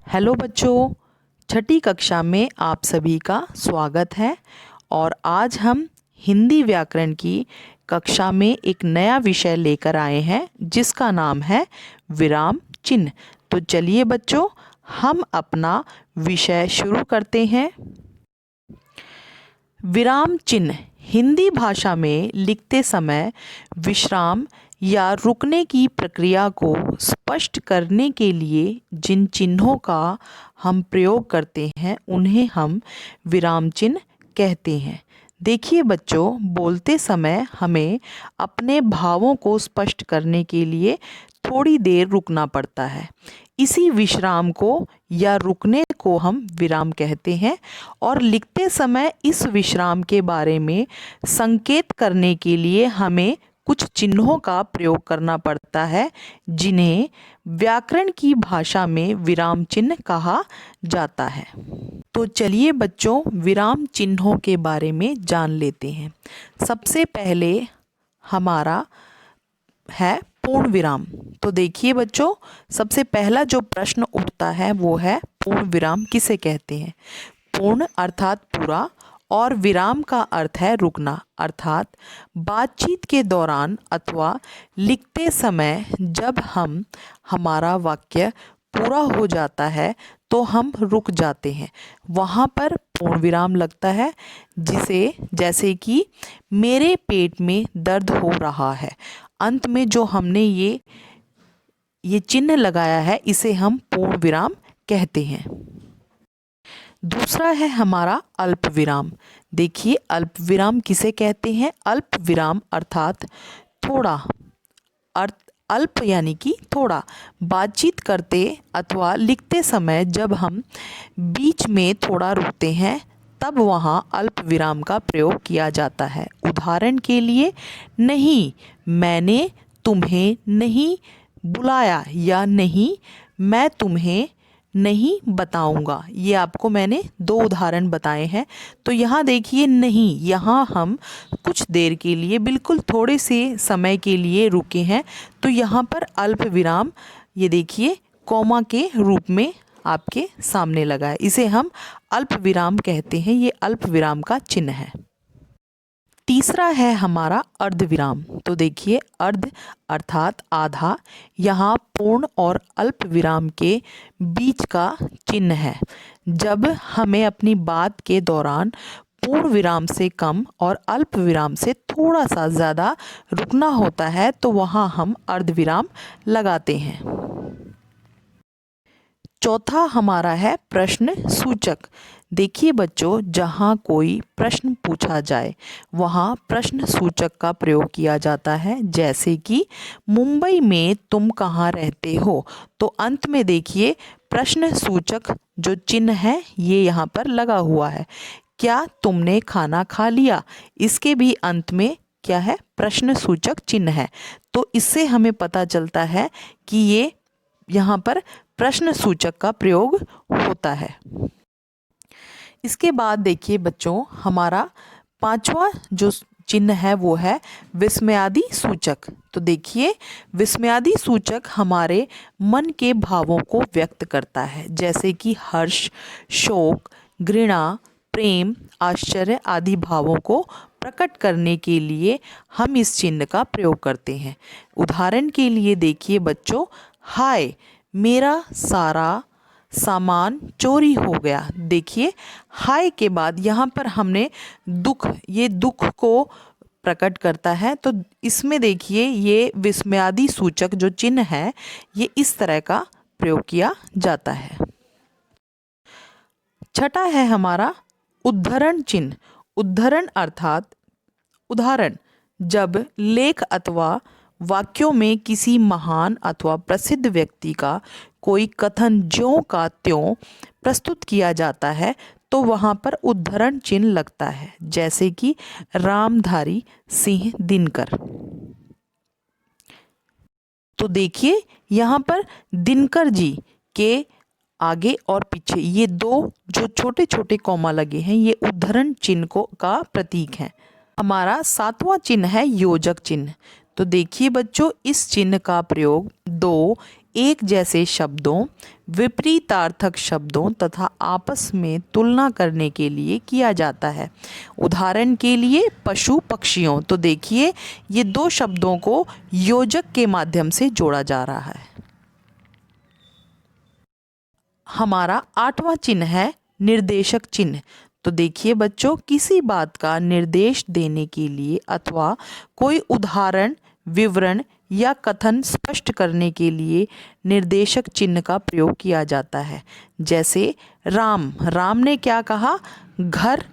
Hello बच्चों, छठी कक्षा में आप सभी का स्वागत है। और आज हम हिंदी व्याकरण की कक्षा में एक नया विषय लेकर आए हैं जिसका नाम है विराम चिन्ह। तो चलिए बच्चों, हम अपना विषय शुरू करते हैं। विराम चिन्ह हिंदी भाषा में लिखते समय विश्राम या रुकने की प्रक्रिया को स्पष्ट करने के लिए जिन चिन्हों का हम प्रयोग करते हैं उन्हें हम विराम चिन्ह कहते हैं। देखिए बच्चों, बोलते समय हमें अपने भावों को स्पष्ट करने के लिए थोड़ी देर रुकना पड़ता है। इसी विश्राम को या रुकने को हम विराम कहते हैं। और लिखते समय इस विश्राम के बारे में संकेत करने के लिए हमें कुछ चिन्हों का प्रयोग करना पड़ता है जिन्हें व्याकरण की भाषा में विराम चिन्ह कहा जाता है। तो चलिए बच्चों, विराम चिन्हों के बारे में जान लेते हैं। सबसे पहले हमारा है पूर्ण विराम। तो देखिए बच्चों, सबसे पहला जो प्रश्न उठता है वो है पूर्ण विराम किसे कहते हैं। पूर्ण अर्थात पूरा और विराम का अर्थ है रुकना, अर्थात बातचीत के दौरान अथवा लिखते समय जब हमारा वाक्य पूरा हो जाता है तो हम रुक जाते हैं, वहाँ पर पूर्ण विराम लगता है। जैसे कि मेरे पेट में दर्द हो रहा है, अंत में जो हमने ये चिन्ह लगाया है इसे हम पूर्ण विराम कहते हैं। दूसरा है हमारा अल्प विराम। देखिए, अल्प विराम किसे कहते हैं। अल्प विराम अर्थात थोड़ा, अल्प यानी कि थोड़ा। बातचीत करते अथवा लिखते समय जब हम बीच में थोड़ा रुकते हैं तब वहाँ अल्प विराम का प्रयोग किया जाता है। उदाहरण के लिए, नहीं मैंने तुम्हें नहीं बुलाया या नहीं मैं तुम्हें नहीं बताऊंगा। ये आपको मैंने दो उदाहरण बताए हैं। तो यहाँ देखिए, नहीं, यहाँ हम कुछ देर के लिए, बिल्कुल थोड़े से समय के लिए रुके हैं। तो यहाँ पर अल्प विराम, ये देखिए कॉमा के रूप में आपके सामने लगा है, इसे हम अल्प विराम कहते हैं। ये अल्प विराम का चिन्ह है। तीसरा है हमारा अर्ध विराम। तो देखिए, अर्ध अर्थात आधा, यहाँ पूर्ण और अल्प विराम के बीच का चिन्ह है। जब हमें अपनी बात के दौरान पूर्ण विराम से कम और अल्प विराम से थोड़ा सा ज़्यादा रुकना होता है तो वहाँ हम अर्ध विराम लगाते हैं। चौथा हमारा है प्रश्न सूचक। देखिए बच्चों, जहाँ कोई प्रश्न पूछा जाए वहाँ प्रश्न सूचक का प्रयोग किया जाता है। जैसे कि मुंबई में तुम कहाँ रहते हो, तो अंत में देखिए प्रश्न सूचक जो चिन्ह है ये यहाँ पर लगा हुआ है। क्या तुमने खाना खा लिया, इसके भी अंत में क्या है, प्रश्न सूचक चिन्ह है। तो इससे हमें पता चलता है कि ये यहाँ पर प्रश्न सूचक का प्रयोग होता है। इसके बाद देखिए बच्चों, हमारा पांचवा जो चिन्ह है वो है विस्मयादि सूचक। तो देखिए, विस्मयादि सूचक हमारे मन के भावों को व्यक्त करता है। जैसे कि हर्ष, शोक, घृणा, प्रेम, आश्चर्य आदि भावों को प्रकट करने के लिए हम इस चिन्ह का प्रयोग करते हैं। उदाहरण के लिए देखिए बच्चों, हाय मेरा सारा सामान चोरी हो गया। देखिए, हाय के बाद यहाँ पर हमने दुख, ये दुख को प्रकट करता है। तो इसमें देखिए ये विस्मयादि सूचक जो चिन्ह है ये इस तरह का प्रयोग किया जाता है। छठा है हमारा उद्धरण चिन्ह। उद्धरण अर्थात उदाहरण, जब लेख अथवा वाक्यों में किसी महान अथवा प्रसिद्ध व्यक्ति का कोई कथन ज्यों का त्यों प्रस्तुत किया जाता है तो वहाँ पर उद्धरण चिन्ह लगता है। जैसे कि रामधारी सिंह दिनकर। तो देखिए यहाँ पर दिनकर जी के आगे और पीछे ये दो जो छोटे छोटे कॉमा लगे हैं ये उद्धरण चिन्ह का प्रतीक है। हमारा सातवां चिन्ह है योजक चिन्ह। तो देखिए बच्चों, इस चिन्ह का प्रयोग दो एक जैसे शब्दों, विपरीतार्थक शब्दों तथा आपस में तुलना करने के लिए किया जाता है। उदाहरण के लिए पशु पक्षियों। तो देखिए, ये दो शब्दों को योजक के माध्यम से जोड़ा जा रहा है। हमारा 8वां चिन्ह है निर्देशक चिन्ह। तो देखिए बच्चों, किसी बात का निर्देश देने के लिए अथवा कोई उदाहरण, विवरण या कथन स्पष्ट करने के लिए निर्देशक चिन्ह का प्रयोग किया जाता है। जैसे राम, राम ने क्या कहा? घर,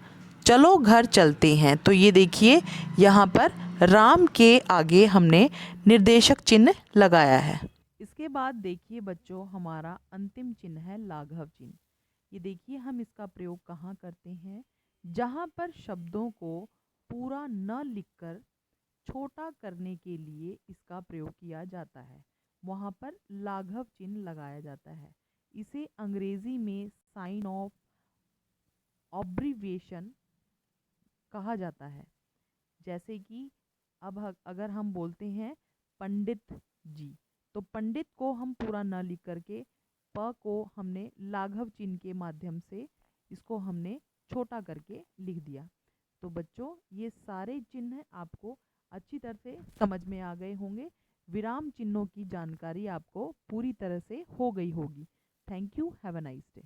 चलो घर चलते हैं। तो ये देखिए, यहाँ पर राम के आगे हमने निर्देशक चिन्ह लगाया है। इसके बाद देखिए बच्चों, हमारा अंतिम चिन्ह है लाघव चिन्ह। ये देखिए, हम इसका प्रयोग कहाँ करते हैं? जहाँ पर शब्दों को पूरा न लिखकर छोटा करने के लिए इसका प्रयोग किया जाता है, वहाँ पर लाघव चिन्ह लगाया जाता है। इसे अंग्रेजी में साइन ऑफ ऑब्रिविएशन कहा जाता है। जैसे कि अब अगर हम बोलते हैं पंडित जी, तो पंडित को हम पूरा न लिख करके प को हमने लाघव चिन्ह के माध्यम से इसको हमने छोटा करके लिख दिया। तो बच्चों, ये सारे चिन्ह आपको अच्छी तरह से समझ में आ गए होंगे। विराम चिन्हों की जानकारी आपको पूरी तरह से हो गई होगी। Thank you, have a nice day.